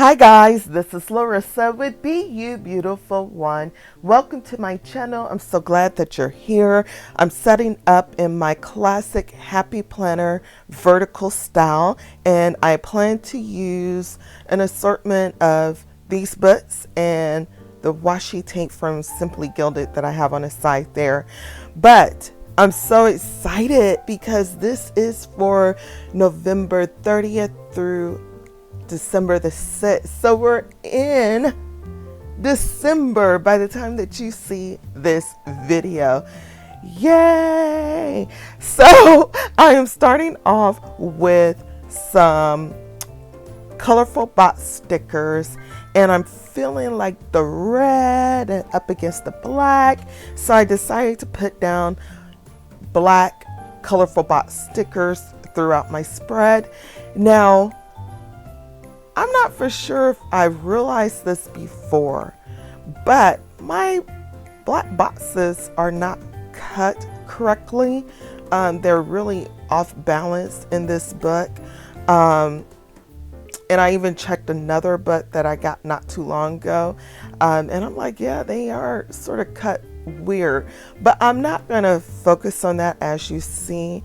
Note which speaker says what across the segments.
Speaker 1: Hi guys, this is Larrissa with Be You Beautiful One. Welcome to my channel. I'm so glad that you're here. I'm setting up in my classic Happy Planner vertical style, and I plan to use an assortment of these books and the washi tape from Simply Gilded that I have on the side there. But I'm so excited because this is for November 30th through December the 6th. So we're in December by the time that you see this video. Yay! So I am starting off with some colorful box stickers, and I'm feeling like the red and up against the black. So I decided to put down black colorful box stickers throughout my spread. Now, I'm not for sure if I realized this before, but my black boxes are not cut correctly. They're really off balance in this book. And I even checked another book that I got not too long ago. And I'm like, yeah, they are sort of cut weird, but I'm not going to focus on that. As you see,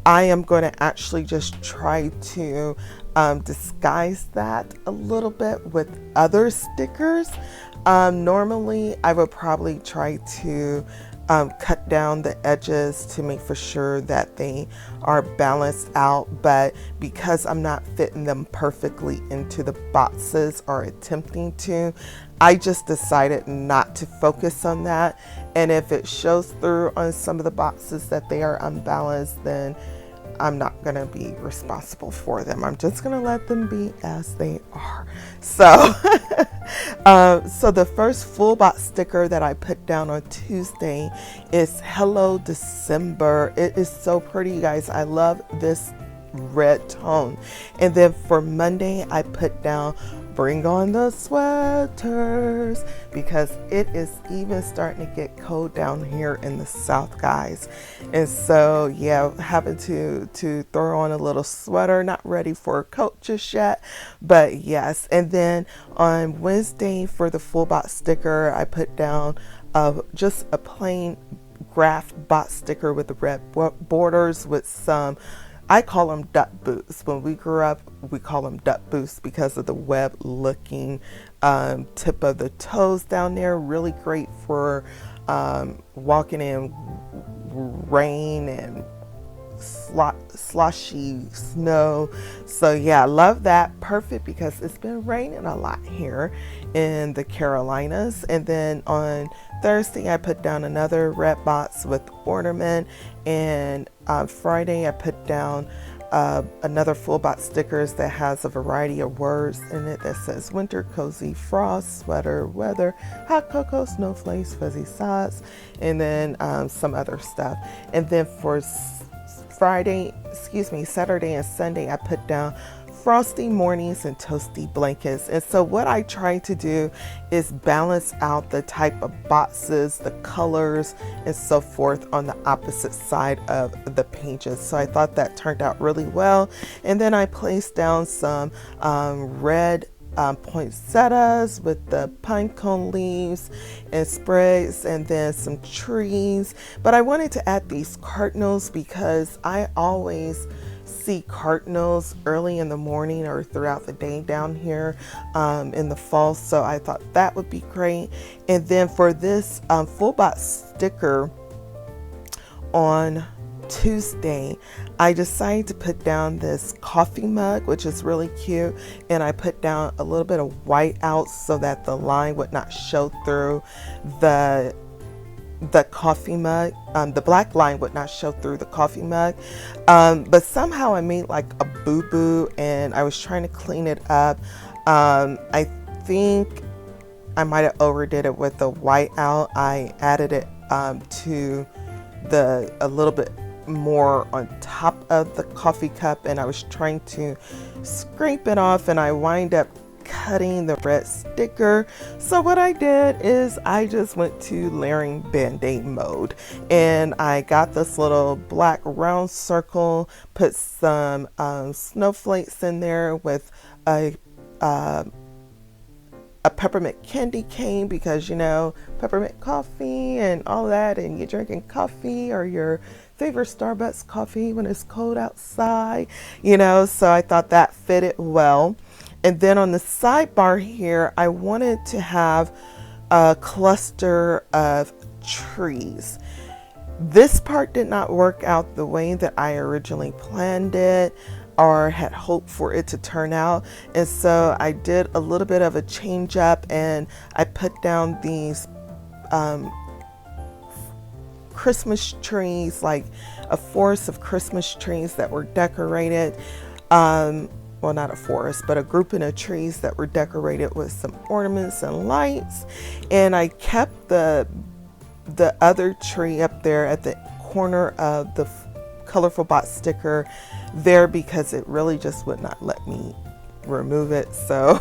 Speaker 1: I am going to actually just try to disguise that a little bit with other stickers. Normally I would probably try to cut down the edges to make for sure that they are balanced out, but because I'm not fitting them perfectly into the boxes or attempting to, I just decided not to focus on that. And if it shows through on some of the boxes that they are unbalanced, then I'm not going to be responsible for them. I'm just going to let them be as they are. So, so the first full box sticker that I put down on Tuesday is Hello December. It is so pretty, you guys. I love this red tone. And then for Monday, I put down Bring on the sweaters, because it is even starting to get cold down here in the South, guys. And so, yeah, having to throw on a little sweater, not ready for a coat just yet, but yes. And then on Wednesday for the full box sticker, I put down just a plain graph box sticker with the red borders with some, I call them duck boots. When we grew up, we call them duck boots because of the web looking tip of the toes down there. Really great for walking in rain and sloshy snow. So yeah, I love that. Perfect because it's been raining a lot here in the Carolinas. And then on Thursday, I put down another red box with ornament, and Friday I put down another full box stickers that has a variety of words in it that says winter, cozy, frost, sweater, weather, hot cocoa, snowflakes, fuzzy socks, and then some other stuff. And then for Saturday and Sunday, I put down frosty mornings and toasty blankets. And so what I try to do is balance out the type of boxes, the colors, and so forth on the opposite side of the pages. So I thought that turned out really well. And then I placed down some red poinsettias with the pine cone leaves and sprigs, and then some trees. But I wanted to add these cardinals because I always see cardinals early in the morning or throughout the day down here in the fall. So I thought that would be great. And then for this full box sticker on Tuesday, I decided to put down this coffee mug, which is really cute, and I put down a little bit of white out so that the line would not show through the coffee mug. The black line would not show through the coffee mug, but somehow I made like a boo-boo, and I was trying to clean it up. I think I might have overdid it with the white out. I added it to a little bit more on top of the coffee cup, and I was trying to scrape it off, and I wind up cutting the red sticker. So what I did is I just went to layering band-aid mode, and I got this little black round circle, put some snowflakes in there with a a peppermint candy cane because, you know, peppermint coffee and all that, and you're drinking coffee or your favorite Starbucks coffee when it's cold outside, you know, so I thought that fitted well. And then on the sidebar here, I wanted to have a cluster of trees. This part did not work out the way that I originally planned it or had hoped for it to turn out. And so I did a little bit of a change up, and I put down these Christmas trees, like a forest of Christmas trees that were decorated. Well, not a forest, but a grouping of trees that were decorated with some ornaments and lights. And I kept the other tree up there at the corner of the colorful box sticker there because it really just would not let me remove it. So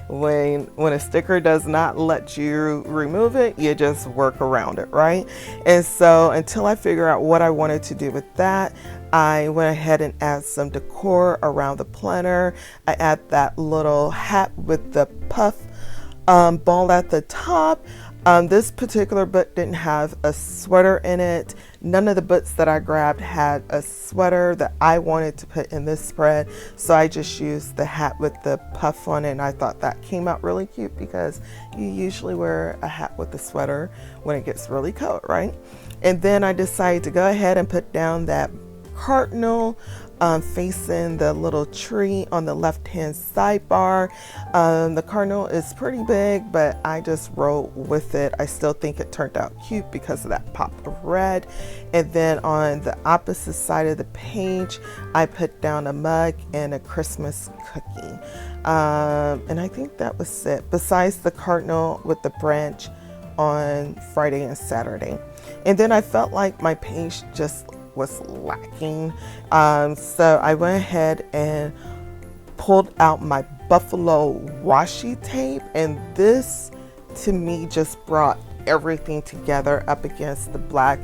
Speaker 1: when a sticker does not let you remove it, you just work around it, right? And so until I figure out what I wanted to do with that, I went ahead and add some decor around the planner. I add that little hat with the puff ball at the top. This particular book didn't have a sweater in it. None of the books that I grabbed had a sweater that I wanted to put in this spread. So I just used the hat with the puff on it, and I thought that came out really cute because you usually wear a hat with a sweater when it gets really cold, right? And then I decided to go ahead and put down that cardinal facing the little tree on the left-hand sidebar. The cardinal is pretty big, but I just rolled with it. I still think it turned out cute because of that pop of red. And then on the opposite side of the page, I put down a mug and a Christmas cookie. And I think that was it, besides the cardinal with the branch on Friday and Saturday. And then I felt like my page just was lacking, so I went ahead and pulled out my buffalo washi tape, and this to me just brought everything together up against the black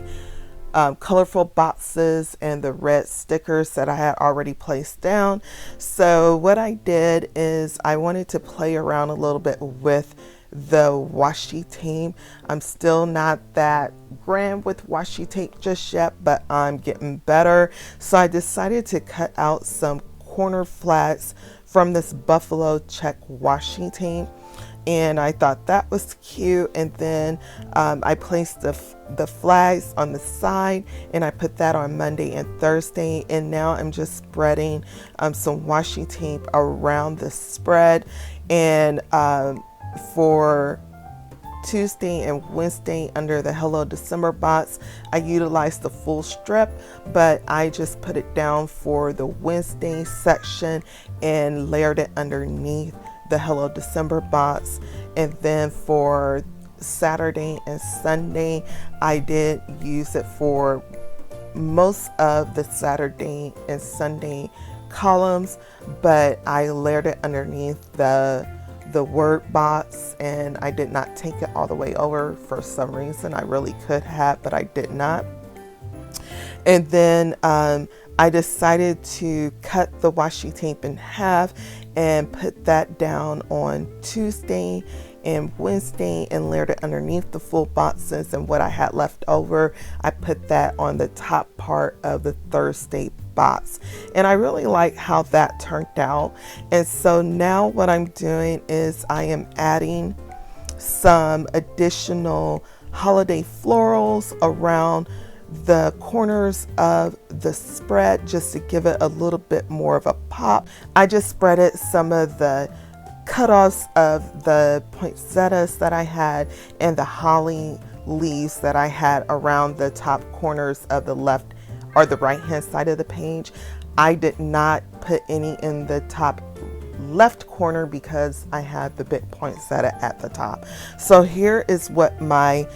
Speaker 1: colorful boxes and the red stickers that I had already placed down. So what I did is I wanted to play around a little bit with the washi tape. I'm still not that grand with washi tape just yet, but I'm getting better. So I decided to cut out some corner flats from this buffalo check washi tape, and I thought that was cute. And then I placed the flags on the side, and I put that on Monday and Thursday. And now I'm just spreading some washi tape around the spread. And for Tuesday and Wednesday under the Hello December box, I utilized the full strip, but I just put it down for the Wednesday section and layered it underneath the Hello December box. And then for Saturday and Sunday, I did use it for most of the Saturday and Sunday columns, but I layered it underneath the word box, and I did not take it all the way over for some reason. I really could have, but I did not. And then I decided to cut the washi tape in half and put that down on Tuesday and Wednesday and layered it underneath the full boxes. And what I had left over, I put that on the top part of the Thursday box. And I really like how that turned out. And so now what I'm doing is I am adding some additional holiday florals around the corners of the spread just to give it a little bit more of a pop. I just spreaded some of the cutoffs of the poinsettias that I had and the holly leaves that I had around the top corners of the left or the right hand side of the page. I did not put any in the top left corner because I had the big poinsettia at the top. So here is what my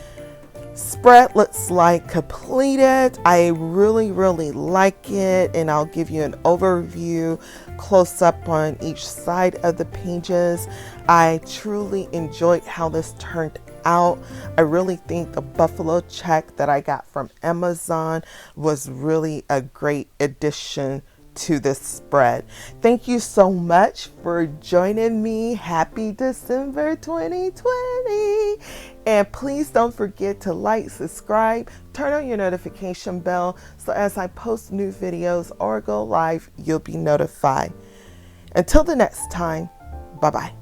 Speaker 1: spread looks like completed. I really like it, and I'll give you an overview close up on each side of the pages. I truly enjoyed how this turned out. I really think the buffalo check that I got from Amazon was really a great addition to this spread. Thank you so much for joining me. Happy December 2020. And please don't forget to like, subscribe, turn on your notification bell so as I post new videos or go live, you'll be notified. Until the next time, bye-bye.